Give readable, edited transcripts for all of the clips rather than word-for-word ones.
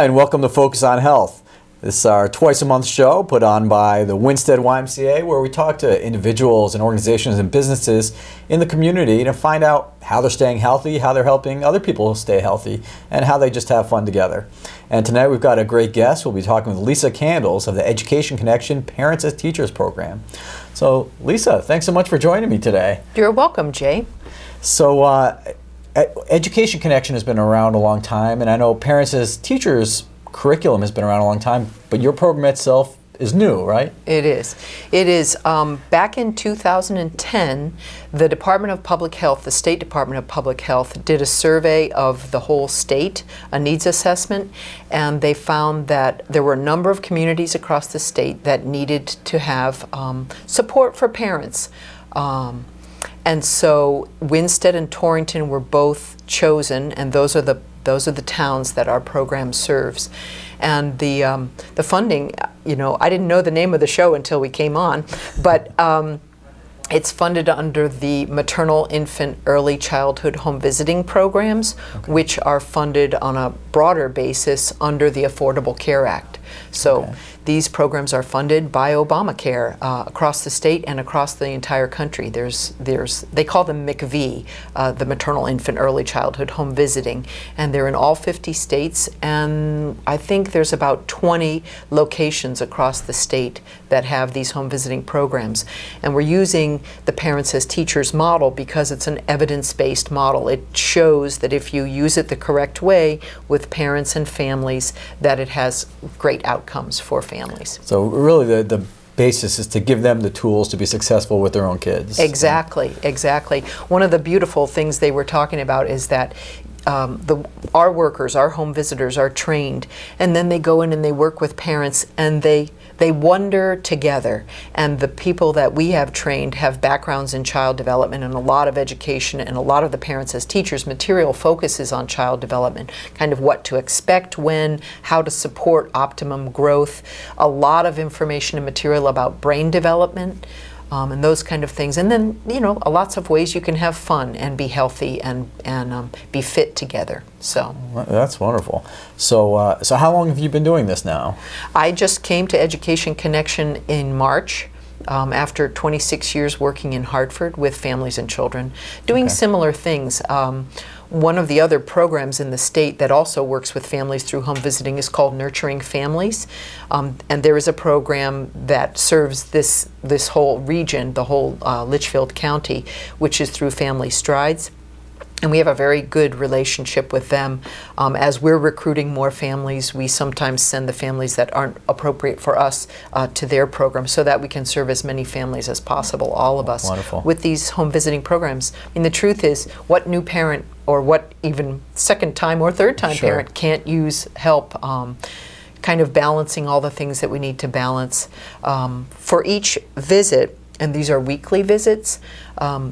Hi, and welcome to Focus on Health. This is our twice-a-month show put on by the Winsted YMCA, where we talk to individuals and organizations and businesses in the community to find out how they're staying healthy, how they're helping other people stay healthy, and how they just have fun together. And tonight we've got a great guest. We'll be talking with Lisa Candles of the Education Connection Parents as Teachers program. So, Lisa, thanks so much for joining me today. You're welcome, Jay. So, Education Connection has been around a long time, and I know Parents as Teachers curriculum has been around a long time, but your program itself is new, right? It is. It is. Back in 2010, the Department of Public Health, the State Department of Public Health, did a survey of the whole state, a needs assessment, and they found that there were a number of communities across the state that needed to have support for parents. And so Winsted and Torrington were both chosen, and those are the towns that our program serves. And the funding, I didn't know the name of the show until we came on, but it's funded under the Maternal Infant Early Childhood Home Visiting programs, which are funded on a broader basis under the Affordable Care Act. So these programs are funded by Obamacare across the state and across the entire country. They call them MICV, the Maternal Infant Early Childhood Home Visiting, and they're in all 50 states, and I think there's about 20 locations across the state that have these home visiting programs. And we're using the Parents as Teachers model because it's an evidence-based model. It shows that if you use it the correct way with parents and families, that it has great outcomes for families. So really the basis is to give them the tools to be successful with their own kids. Exactly. One of the beautiful things they were talking about is that our workers, our home visitors, are trained, and then they go in and they work with parents, and they wonder together. And the people that we have trained have backgrounds in child development and a lot of education, and a lot of the Parents as Teachers material focuses on child development, kind of what to expect when, how to support optimum growth, a lot of information and material about brain development, and those kind of things. And then, lots of ways you can have fun and be healthy and be fit together. So that's wonderful. So how long have you been doing this now? I just came to Education Connection in March. After 26 years working in Hartford with families and children, doing similar things. One of the other programs in the state that also works with families through home visiting is called Nurturing Families. And there is a program that serves this whole region, the whole Litchfield County, which is through Family Strides. And we have a very good relationship with them. As we're recruiting more families, we sometimes send the families that aren't appropriate for us to their program so that we can serve as many families as possible, all of us, with these home visiting programs. I mean, the truth is, what new parent or what even second time or third time parent can't use help kind of balancing all the things that we need to balance. For each visit, and these are weekly visits,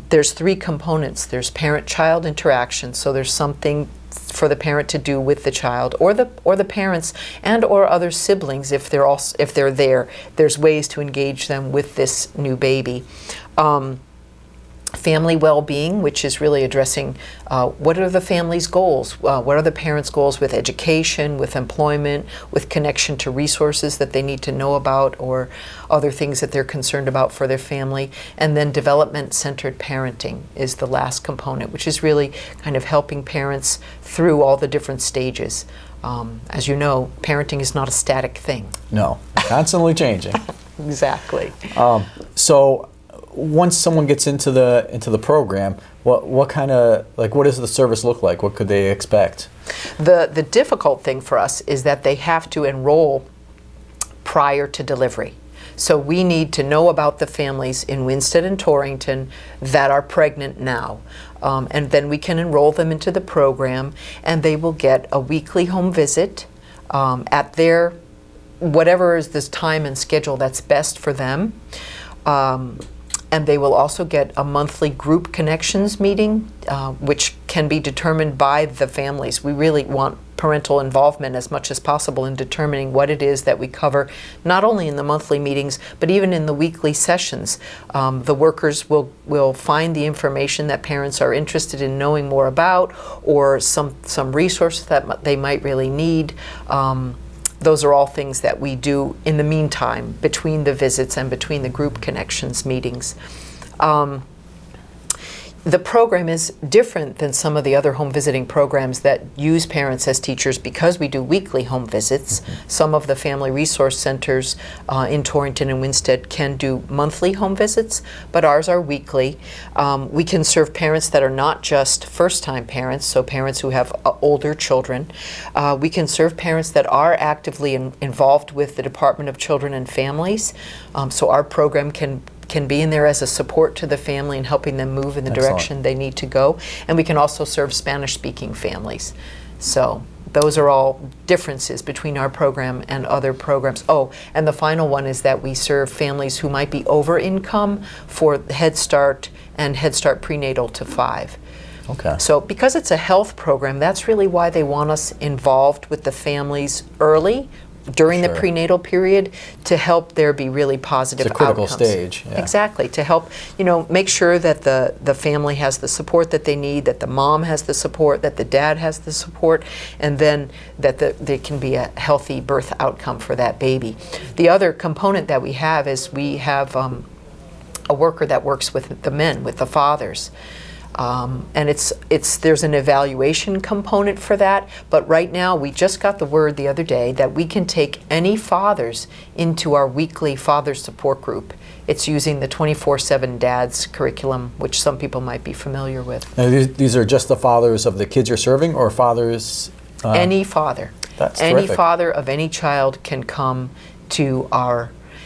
there's 3 components. There's parent-child interaction, so there's something for the parent to do with the child, or the parents and or other siblings if they're there. There's ways to engage them with this new baby. Family well-being, which is really addressing what are the family's goals, what are the parents' goals with education, with employment, with connection to resources that they need to know about or other things that they're concerned about for their family. And then development-centered parenting is the last component, which is really kind of helping parents through all the different stages. As you know, parenting is not a static thing. No, constantly changing. Exactly. So once someone gets into the program, what does the service look like? What could they expect? The difficult thing for us is that they have to enroll prior to delivery. So we need to know about the families in Winsted and Torrington that are pregnant now. And then we can enroll them into the program, and they will get a weekly home visit at their, whatever is this time and schedule that's best for them. And they will also get a monthly group connections meeting, which can be determined by the families. We really want parental involvement as much as possible in determining what it is that we cover, not only in the monthly meetings, but even in the weekly sessions. The workers will find the information that parents are interested in knowing more about, or some resources that they might really need. Those are all things that we do in the meantime, between the visits and between the group connections meetings. The program is different than some of the other home visiting programs that use parents as teachers because we do weekly home visits. Some of the family resource centers in Torrington and Winsted can do monthly home visits, but ours are weekly. We can serve parents that are not just first-time parents, so parents who have older children. We can serve parents that are actively involved with the Department of Children and Families, so our program can be in there as a support to the family and helping them move in the direction they need to go. And we can also serve Spanish-speaking families. So those are all differences between our program and other programs. Oh, and the final one is that we serve families who might be over income for Head Start and Head Start prenatal to 5. Okay. So because it's a health program, that's really why they want us involved with the families early, during the prenatal period, to help there be really positive outcomes. It's a critical stage. Yeah. Exactly, to help, make sure that the family has the support that they need, that the mom has the support, that the dad has the support, and then that there can be a healthy birth outcome for that baby. The other component that we have is we have a worker that works with the men, with the fathers. And there's an evaluation component for that, but right now we just got the word the other day that we can take any fathers into our weekly father support group. It's using the 24/7 Dads curriculum, which some people might be familiar with. Now, these are just the fathers of the kids you're serving, or fathers? Any father. That's any terrific. father of any child can come to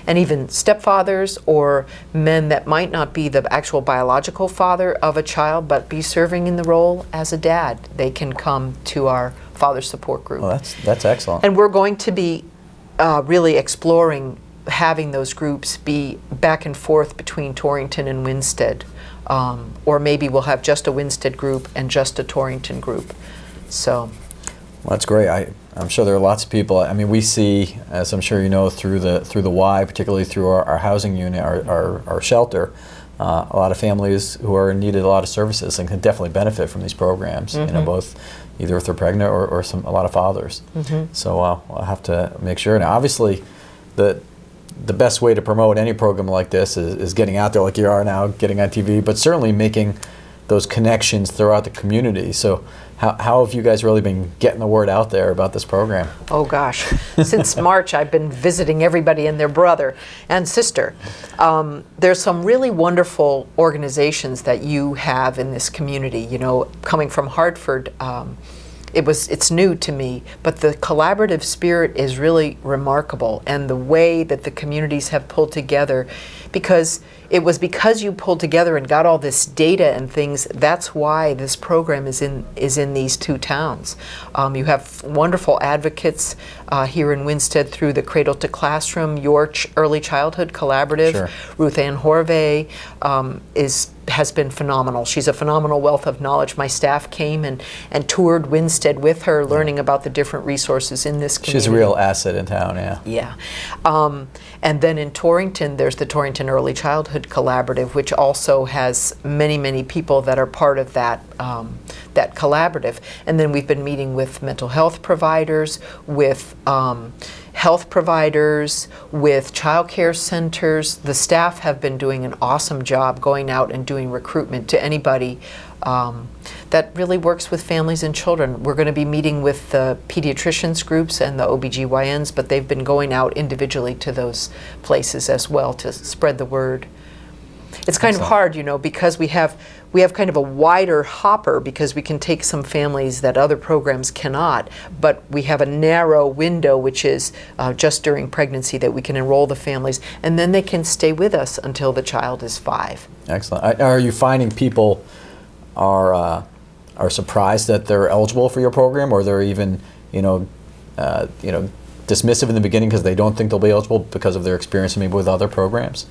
and even stepfathers or men that might not be the actual biological father of a child but be serving in the role as a dad. They can come to our father support group. Well, that's excellent. And we're going to be really exploring having those groups be back and forth between Torrington and Winsted. Or maybe we'll have just a Winsted group and just a Torrington group. So. Well, that's great. I'm sure there are lots of people. I mean, we see, as I'm sure you know, through the Y, particularly through our housing unit, our shelter, a lot of families who are in need of a lot of services and can definitely benefit from these programs. Mm-hmm. Both either if they're pregnant or a lot of fathers. Mm-hmm. So I'll have to make sure. Now, obviously, the best way to promote any program like this is getting out there, like you are now, getting on TV, but certainly making those connections throughout the community. So how have you guys really been getting the word out there about this program? Oh gosh, since March I've been visiting everybody and their brother and sister. There's some really wonderful organizations that you have in this community. Coming from Hartford, it's new to me, but the collaborative spirit is really remarkable, and the way that the communities have pulled together, because you pulled together and got all this data and things. That's why this program is in these two towns. You have wonderful advocates here in Winsted through the Cradle to Classroom, your Early Childhood Collaborative. Sure. Ruth Ann Horvey has been phenomenal. She's a phenomenal wealth of knowledge. My staff came and toured Winsted with her, learning about the different resources in this community. She's a real asset in town, yeah. Yeah. And then in Torrington, there's the Torrington Early Childhood Collaborative, which also has many, many people that are part of that collaborative. And then we've been meeting with mental health providers, with health providers, with child care centers. The staff have been doing an awesome job going out and doing recruitment to anybody that really works with families and children. We're going to be meeting with the pediatricians groups and the OBGYNs, but they've been going out individually to those places as well to spread the word. It's kind of hard, because we have kind of a wider hopper, because we can take some families that other programs cannot, but we have a narrow window, which is just during pregnancy, that we can enroll the families, and then they can stay with us until the child is 5. Excellent. Are you finding people are surprised that they're eligible for your program, or they're even dismissive in the beginning because they don't think they'll be eligible because of their experience maybe with other programs?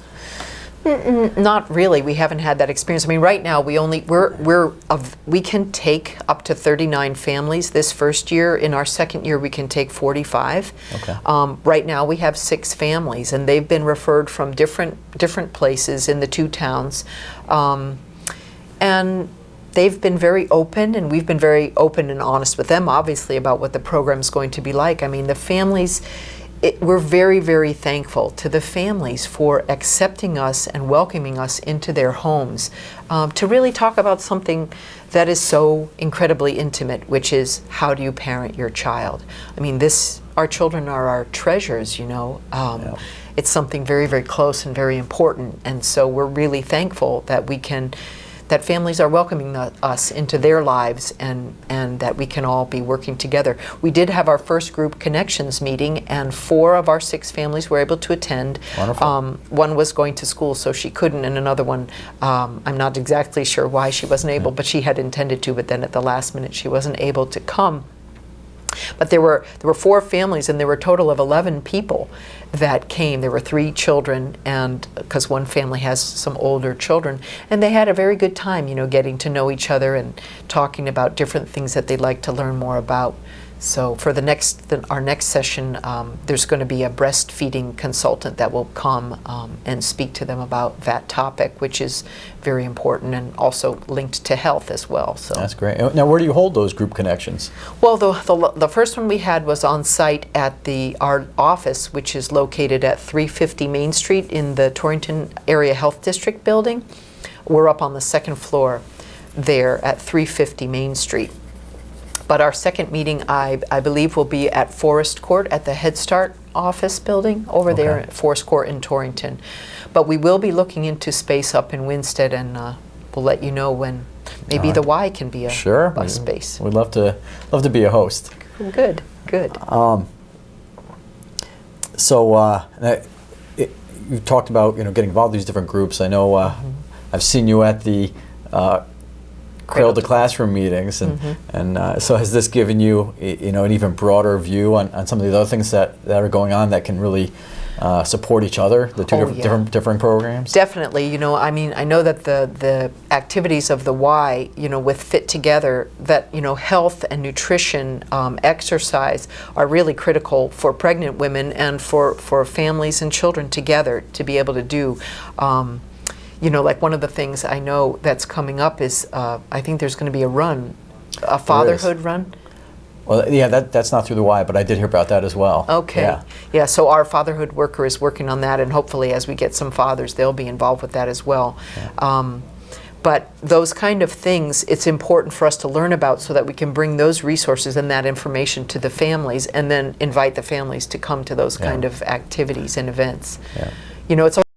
Not really. We haven't had that experience. I mean, right now we can take up to 39 families this first year. In our second year, we can take 45. Okay. Right now, we have 6 families, and they've been referred from different places in the 2 towns, and they've been very open, and we've been very open and honest with them, obviously, about what the program's going to be like. I mean, the families. We're very, very thankful to the families for accepting us and welcoming us into their homes to really talk about something that is so incredibly intimate, which is how do you parent your child? I mean, our children are our treasures, you know. Yeah. It's something very, very close and very important, and so we're really thankful that that families are welcoming us into their lives, and that we can all be working together. We did have our first group connections meeting, and 4 of our 6 families were able to attend. Wonderful. One was going to school, so she couldn't, and another one, I'm not exactly sure why she wasn't able, but she had intended to, but then at the last minute she wasn't able to come. But there were 4 families, and there were a total of 11 people that came. There were 3 children, and because one family has some older children, and they had a very good time, you know, getting to know each other and talking about different things that they'd like to learn more about. So for our next session, there's going to be a breastfeeding consultant that will come and speak to them about that topic, which is very important and also linked to health as well. So That's great. Now, where do you hold those group connections? well, the first one we had was on site at our office, which is located at 350 Main Street in the Torrington Area Health District building. We're up on the 2nd floor there at 350 Main Street. But our second meeting, I believe, will be at Forest Court at the Head Start office building over there at Forest Court in Torrington. But we will be looking into space up in Winsted, and we'll let you know when maybe the Y can be a bus space. We'd love to be a host. Good. So you talked about getting involved in these different groups. I know I've seen you at the Cradle to Classroom meetings, and so has this given you an even broader view on some of the other things that are going on that can really support each other, the two different programs? Definitely. You know, I mean, I know that the activities of the Y, with Fit Together, that health and nutrition, exercise are really critical for pregnant women and for families and children together to be able to do. Like one of the things I know that's coming up is I think there's going to be a fatherhood run. Well, yeah, that's not through the Y, but I did hear about that as well. Okay. Yeah, so our fatherhood worker is working on that, and hopefully as we get some fathers, they'll be involved with that as well. Yeah. But those kind of things, it's important for us to learn about so that we can bring those resources and that information to the families, and then invite the families to come to those kind of activities and events. Yeah. It's